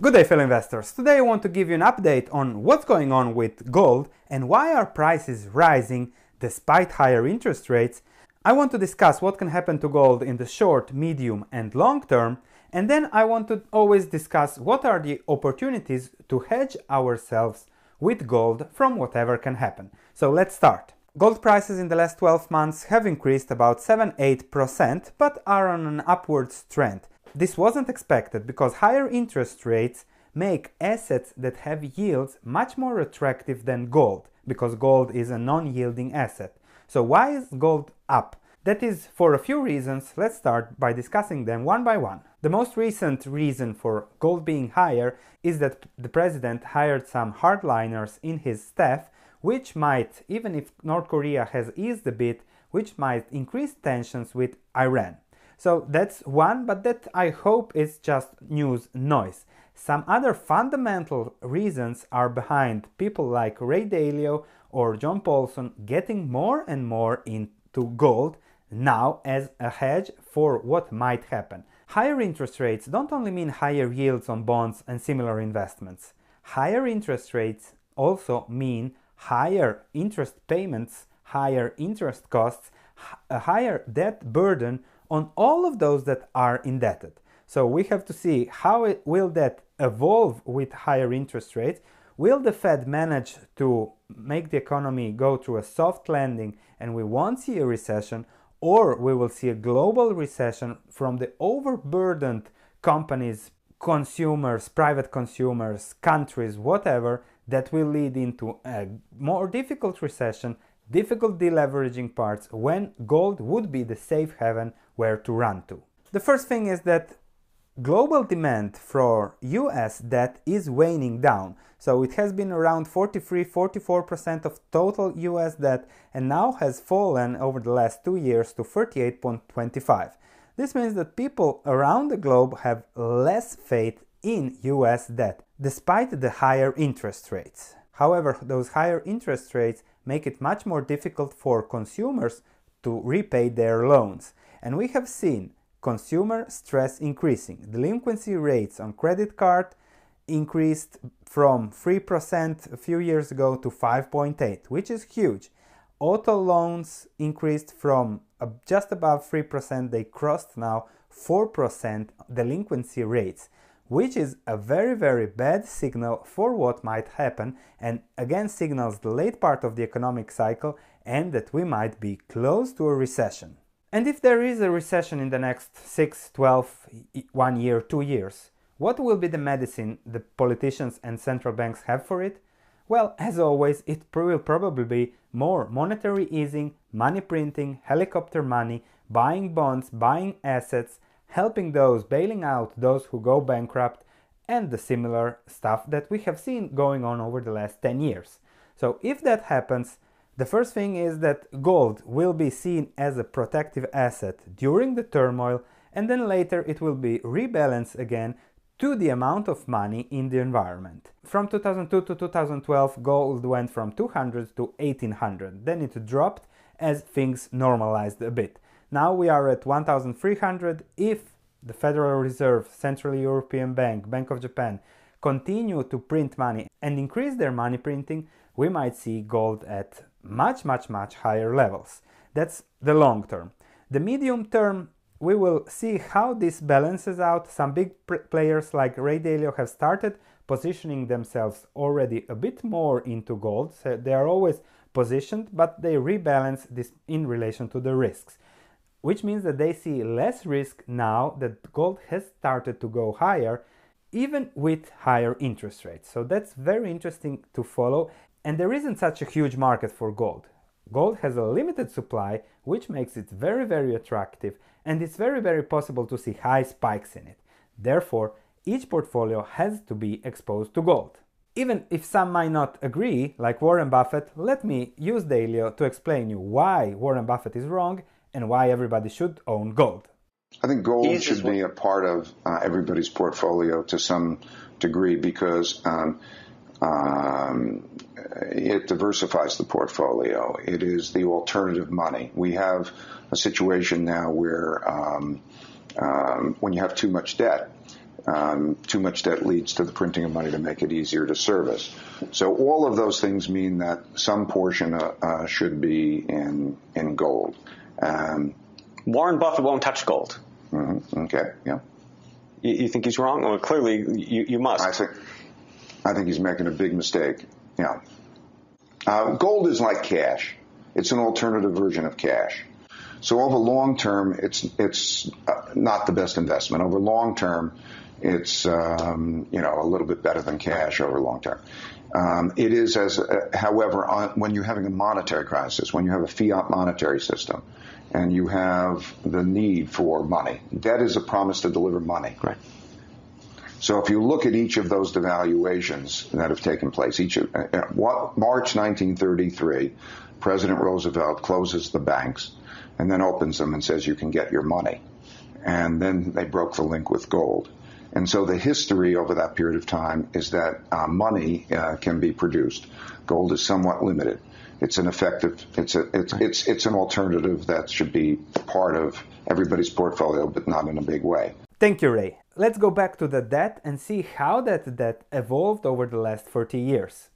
Good day, fellow investors. Today I want to give you an update on what's going on with gold and why are prices rising despite higher interest rates. I want to discuss what can happen to gold in the short, medium and long term, and then I want to always discuss what are the opportunities to hedge ourselves with gold from whatever can happen. So let's start. Gold prices in the last 12 months have increased about 7-8% but are on an upwards trend. This wasn't expected because higher interest rates make assets that have yields much more attractive than gold, because gold is a non-yielding asset. So why is gold up? That is for a few reasons. Let's start by discussing them one by one. The most recent reason for gold being higher is that the president hired some hardliners in his staff, which might, even if North Korea has eased a bit, which might increase tensions with Iran. So that's one, but that I hope is just news noise. Some other fundamental reasons are behind people like Ray Dalio or John Paulson getting more and more into gold now as a hedge for what might happen. Higher interest rates don't only mean higher yields on bonds and similar investments. Higher interest rates also mean higher interest payments, higher interest costs, a higher debt burden on all of those that are indebted. So we have to see how will that evolve with higher interest rates. Will the Fed manage to make the economy go through a soft landing and we won't see a recession, or we will see a global recession from the overburdened companies, consumers, private consumers, countries, whatever, that will lead into a more difficult recession, difficult deleveraging parts, when gold would be the safe haven where to run to. The first thing is that global demand for US debt is waning down. So it has been around 43-44% of total US debt and now has fallen over the last 2 years to 38.25. This means that people around the globe have less faith in US debt, despite the higher interest rates. However, those higher interest rates make it much more difficult for consumers to repay their loans. And we have seen consumer stress increasing. Delinquency rates on credit card increased from 3% a few years ago to 5.8%, which is huge. Auto loans increased from just above 3%, they crossed now 4% delinquency rates, which is a very, very bad signal for what might happen, and again signals the late part of the economic cycle and that we might be close to a recession. And if there is a recession in the next 6, 12, 1 year, 2 years, what will be the medicine the politicians and central banks have for it? Well, as always, it will probably be more monetary easing, money printing, helicopter money, buying bonds, buying assets, helping those, bailing out those who go bankrupt, and the similar stuff that we have seen going on over the last 10 years. So if that happens, the first thing is that gold will be seen as a protective asset during the turmoil, and then later it will be rebalanced again to the amount of money in the environment. From 2002 to 2012, gold went from 200 to 1800. Then it dropped as things normalized a bit. Now we are at 1,300. If the Federal Reserve, Central European Bank, Bank of Japan continue to print money and increase their money printing, we might see gold at much higher levels. That's the long term. The medium term, we will see how this balances out. Some big players like Ray Dalio have started positioning themselves already a bit more into gold. So they are always positioned, but they rebalance this in relation to the risks, which means that they see less risk now that gold has started to go higher, even with higher interest rates. So that's very interesting to follow. And there isn't such a huge market for gold. Gold has a limited supply, which makes it very, very attractive, and it's very, very possible to see high spikes in it. Therefore, each portfolio has to be exposed to gold. Even if some might not agree, like Warren Buffett, let me use Dalio to explain you why Warren Buffett is wrong and why everybody should own gold. I think gold should be a part of everybody's portfolio to some degree because it diversifies the portfolio. It is the alternative money. We have a situation now where when you have too much debt, Too much debt leads to the printing of money to make it easier to service. So all of those things mean that some portion should be in gold. Warren Buffett won't touch gold. Okay, yeah. You think he's wrong? Well, clearly you must. I think he's making a big mistake. Yeah. Gold is like cash. It's an alternative version of cash. So over long term, it's not the best investment. Over long term, it's a little bit better than cash over long term. It is however, when you're having a monetary crisis, when you have a fiat monetary system, and you have the need for money, debt is a promise to deliver money. Right. So if you look at each of those devaluations that have taken place, March 1933, President Roosevelt closes the banks and then opens them and says you can get your money. And then they broke the link with gold. And so the history over that period of time is that money can be produced. Gold is somewhat limited. It's an alternative that should be part of everybody's portfolio, but not in a big way. Thank you, Ray. Let's go back to the debt and see how that debt evolved over the last 40 years.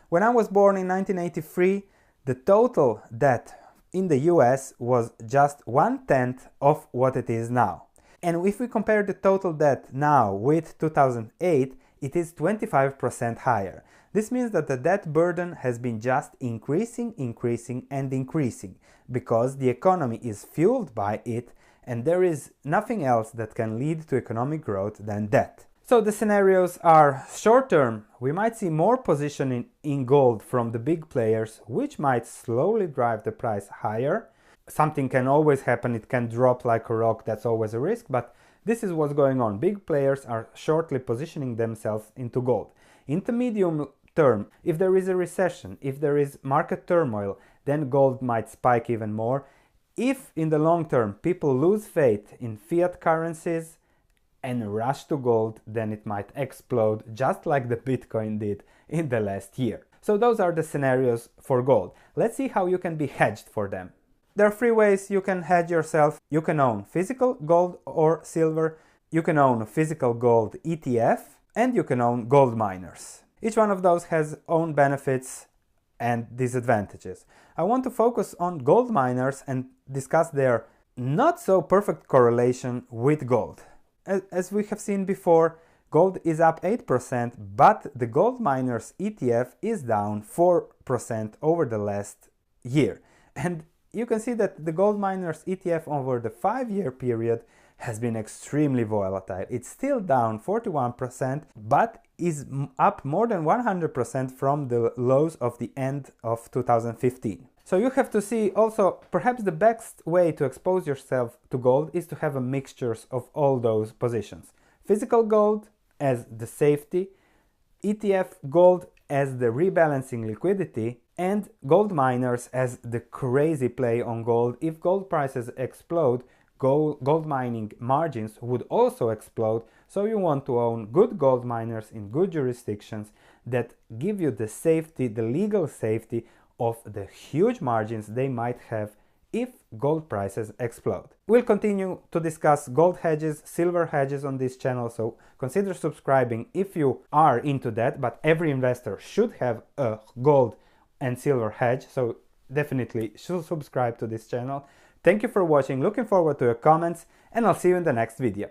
When I was born in 1983, the total debt in the US was just 1/10 of what it is now. And if we compare the total debt now with 2008, it is 25% higher. This means that the debt burden has been just increasing because the economy is fueled by it, and there is nothing else that can lead to economic growth than debt. So the scenarios are short term. We might see more positioning in gold from the big players, which might slowly drive the price higher. Something can always happen, it can drop like a rock, that's always a risk, but this is what's going on. Big players are shortly positioning themselves into gold. In the medium term, if there is a recession, if there is market turmoil, then gold might spike even more. If in the long term people lose faith in fiat currencies and rush to gold, then it might explode just like the Bitcoin did in the last year. So those are the scenarios for gold. Let's see how you can be hedged for them. There are 3 ways you can hedge yourself. You can own physical gold or silver, you can own a physical gold ETF, and you can own gold miners. Each one of those has own benefits and disadvantages. I want to focus on gold miners and discuss their not so perfect correlation with gold. As we have seen before, gold is up 8%, but the gold miners ETF is down 4% over the last year. And you can see that the gold miners ETF over the 5-year period has been extremely volatile. It's still down 41%, but is up more than 100% from the lows of the end of 2015. So you have to see also, perhaps the best way to expose yourself to gold is to have a mixture of all those positions. Physical gold as the safety, ETF gold as the rebalancing liquidity, and gold miners as the crazy play on gold. If gold prices explode, gold mining margins would also explode, so you want to own good gold miners in good jurisdictions that give you the safety, the legal safety of the huge margins they might have if gold prices explode. We'll continue to discuss gold hedges, silver hedges on this channel, so consider subscribing if you are into that, but every investor should have a gold and silver hedge, so definitely should subscribe to this channel. Thank you for watching, looking forward to your comments, and I'll see you in the next video.